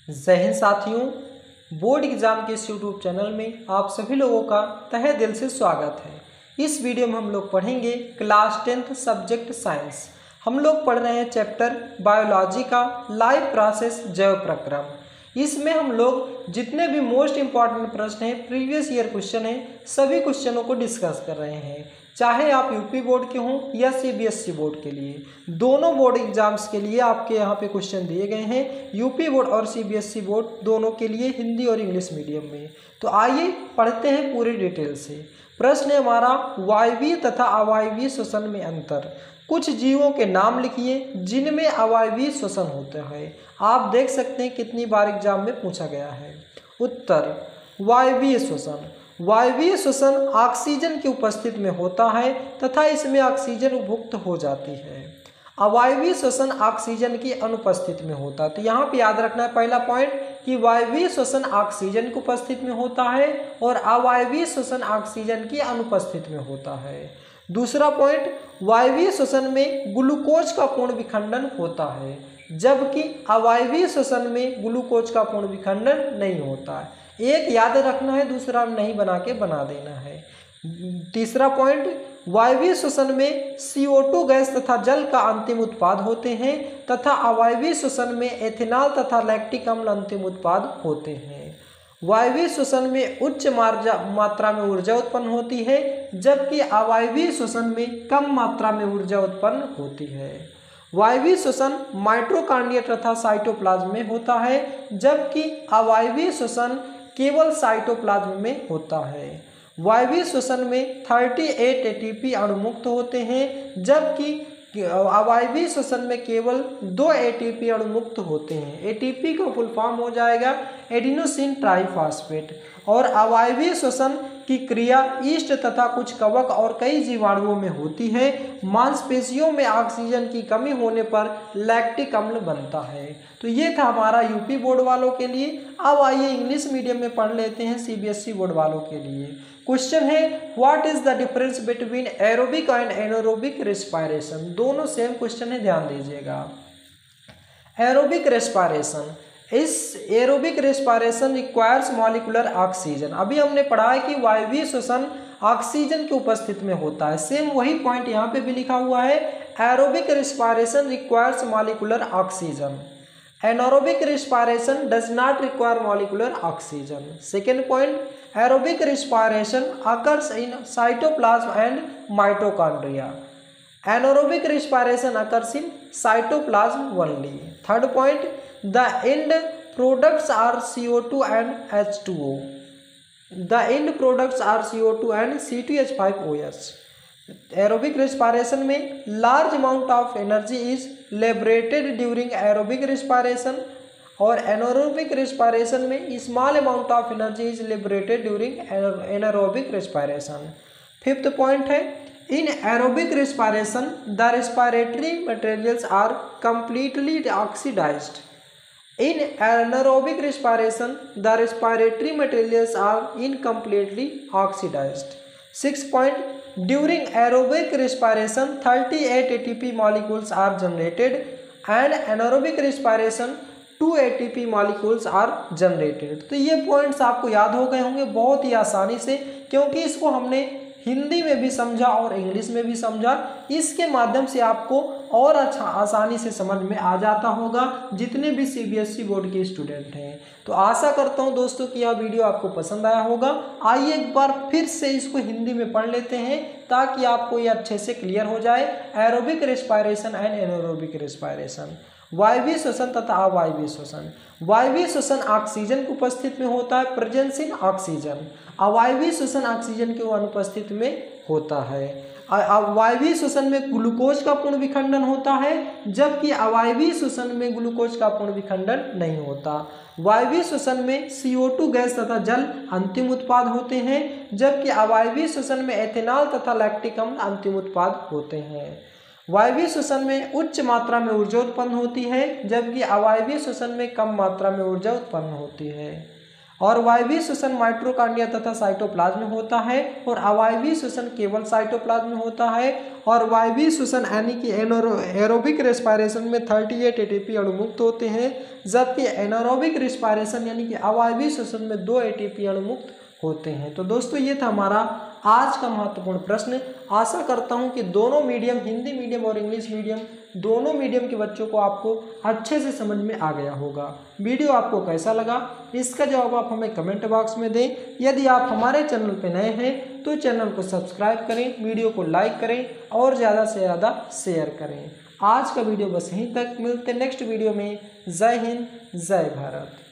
जय हिंद साथियों, board exam के इस यूट्यूब चैनल में आप सभी लोगों का तहे दिल से स्वागत है। इस वीडियो में हम लोग पढ़ेंगे क्लास 10th सब्जेक्ट साइंस। हम लोग पढ़ रहे हैं चैप्टर बायोलॉजी का लाइफ प्रोसेस जैव प्रक्रम। इसमें हम लोग जितने भी मोस्ट इम्पॉर्टेंट प्रश्न हैं, प्रीवियस ईयर क्वेश्चन हैं, सभी क्वेश्चनों को डिस्कस कर रहे हैं। चाहे आप यूपी बोर्ड के हों या सीबीएसई बोर्ड के लिए, दोनों बोर्ड एग्जाम्स के लिए आपके यहाँ पे क्वेश्चन दिए गए हैं। यूपी बोर्ड और सीबीएसई बोर्ड दोनों के लिए हिंदी और इंग्लिश मीडियम में। तो आइए पढ़ते हैं पूरी डिटेल से। प्रश्न है हमारा, वायवीय तथा अवायवीय श्वसन में अंतर। कुछ जीवों के नाम लिखिए जिनमें अवायवीय श्वसन होता है। आप देख सकते हैं कितनी बार एग्जाम में पूछा गया है। उत्तर, वायवीय श्वसन। वायवीय श्वसन ऑक्सीजन की उपस्थिति में होता है तथा इसमें ऑक्सीजन उपभुक्त हो जाती है। अवायवीय श्वसन ऑक्सीजन की अनुपस्थिति में होता है। तो यहाँ पे याद रखना है पहला पॉइंट कि वायवीय श्वसन ऑक्सीजन की उपस्थिति में होता है और अवायवीय श्वसन ऑक्सीजन की अनुपस्थिति में होता है। दूसरा पॉइंट, वायवीय श्वसन में ग्लूकोज का पूर्ण विखंडन होता है, जबकि अवायवीय श्वसन में ग्लूकोज का पूर्ण विखंडन नहीं होता है। एक याद रखना है, दूसरा नहीं बना के बना देना है। तीसरा पॉइंट, वायवीय श्वसन में CO2 गैस तथा जल का अंतिम उत्पाद होते हैं तथा अवायवीय श्वसन में एथेनॉल तथा लैक्टिक अम्ल अंतिम उत्पाद होते हैं। वायवीय श्वसन में उच्च मात्रा में ऊर्जा उत्पन्न होती है, जबकि अवायवीय श्वसन में कम मात्रा में ऊर्जा उत्पन्न होती है। वायवीय श्वसन माइटोकॉन्ड्रिया तथा साइटोप्लाज्म में होता है, जबकि अवायवीय श्वसन केवल साइटोप्लाज्म में होता है। वायवीय श्वसन में 38 ATP अणु मुक्त होते हैं, जबकि अवायवीय श्वसन में केवल 2 ATP अणु मुक्त होते हैं। ATP का फुल फॉर्म हो जाएगा एडिनोसिन ट्राइफॉस्फेट। और अवायवीय श्वसन की क्रिया ईस्ट तथा कुछ कवक और कई जीवाणुओं में होती है। मांसपेशियों में ऑक्सीजन की कमी होने पर लैक्टिक अम्ल बनता है। तो ये था हमारा यूपी बोर्ड वालों के लिए। अब आइए इंग्लिश मीडियम में पढ़ लेते हैं सीबीएसई बोर्ड वालों के लिए। क्वेश्चन है, what is the difference between aerobic and anaerobic respiration. दोनों सेम क्वेश्चन है, ध्यान दीजिएगा। एरोबिक रेस्पिरेशन, इस aerobic respiration requires molecular oxygen. अभी हमने पढ़ा है कि वायवीय श्वसन ऑक्सीजन की उपस्थिति में होता है। सेम वही पॉइंट यहाँ पे भी लिखा हुआ है, aerobic respiration requires molecular oxygen. Anaerobic respiration does not require molecular oxygen. Second point, aerobic respiration occurs in cytoplasm and mitochondria. Anaerobic respiration occurs in cytoplasm only. Third point, the end products are CO2 and H2O. The end products are CO2 and C2H5OH. Aerobic respiration में large amount of energy is liberated during aerobic respiration और anaerobic respiration में small amount of energy is liberated during anaerobic respiration. Fifth point है, in aerobic respiration, the respiratory materials are completely oxidized. In anaerobic respiration, the respiratory materials are incompletely oxidized. 6 point, during aerobic respiration, 38 ATP molecules are generated and anaerobic respiration 2 ATP molecules are generated. तो ये points आपको याद हो गए होंगे बहुत ही आसानी से, क्योंकि इसको हमने हिंदी में भी समझा और इंग्लिश में भी समझा। इसके माध्यम से आपको और अच्छा आसानी से समझ में आ जाता होगा जितने भी सीबीएसई बोर्ड के स्टूडेंट हैं। तो आशा करता हूं दोस्तों कि यह वीडियो आपको पसंद आया होगा। आइए एक बार फिर से इसको हिंदी में पढ़ लेते हैं ताकि आपको ये अच्छे से क्लियर हो जाए। Aerobic respiration and anaerobic respiration, वायवीय श्वसन तथा अवायवीय श्वसन। वायवीय श्वसन ऑक्सीजन की उपस्थिति में होता है, प्रेजेंस इन ऑक्सीजन। अवायवीय श्वसन ऑक्सीजन की अनुपस्थिति में होता है। वायवीय श्वसन में ग्लूकोज का पूर्ण विखंडन होता है, जबकि अवायवीय श्वसन में ग्लूकोज का पूर्ण विखंडन नहीं होता। वायवीय श्वसन में CO2 गैस तथा जल अंतिम उत्पाद होते हैं, जबकि अवायवीय श्वसन में एथेनॉल तथा लैक्टिक अम्ल अंतिम उत्पाद होते हैं। वायवीय श्वसन में उच्च मात्रा में ऊर्जा उत्पन्न होती है, जबकि अवायवीय श्वसन में कम मात्रा में ऊर्जा उत्पन्न होती है। और वायवीय श्वसन माइटोकॉन्ड्रिया तथा साइटोप्लाज्म में होता है और अवायवीय श्वसन केवल साइटोप्लाज्म में होता है। और वायवीय श्वसन यानी कि एरोबिक रेस्पिरेशन में 38 एटीपी अणु मुक्त होते हैं, जबकि एनारोबिक रेस्पिरेशन यानी कि अवायवीय श्वसन में 2 एटीपी अणु मुक्त होते हैं। तो दोस्तों ये था हमारा आज का महत्वपूर्ण प्रश्न। आशा करता हूं कि दोनों मीडियम, हिंदी मीडियम और इंग्लिश मीडियम, दोनों मीडियम के बच्चों को आपको अच्छे से समझ में आ गया होगा। वीडियो आपको कैसा लगा इसका जवाब आप हमें कमेंट बॉक्स में दें। यदि आप हमारे चैनल पर नए हैं तो चैनल को सब्सक्राइब करें, वीडियो को लाइक करें और ज़्यादा से ज़्यादा शेयर करें। आज का वीडियो बस यहीं तक, मिलते नेक्स्ट वीडियो में। जय हिंद, जय भारत।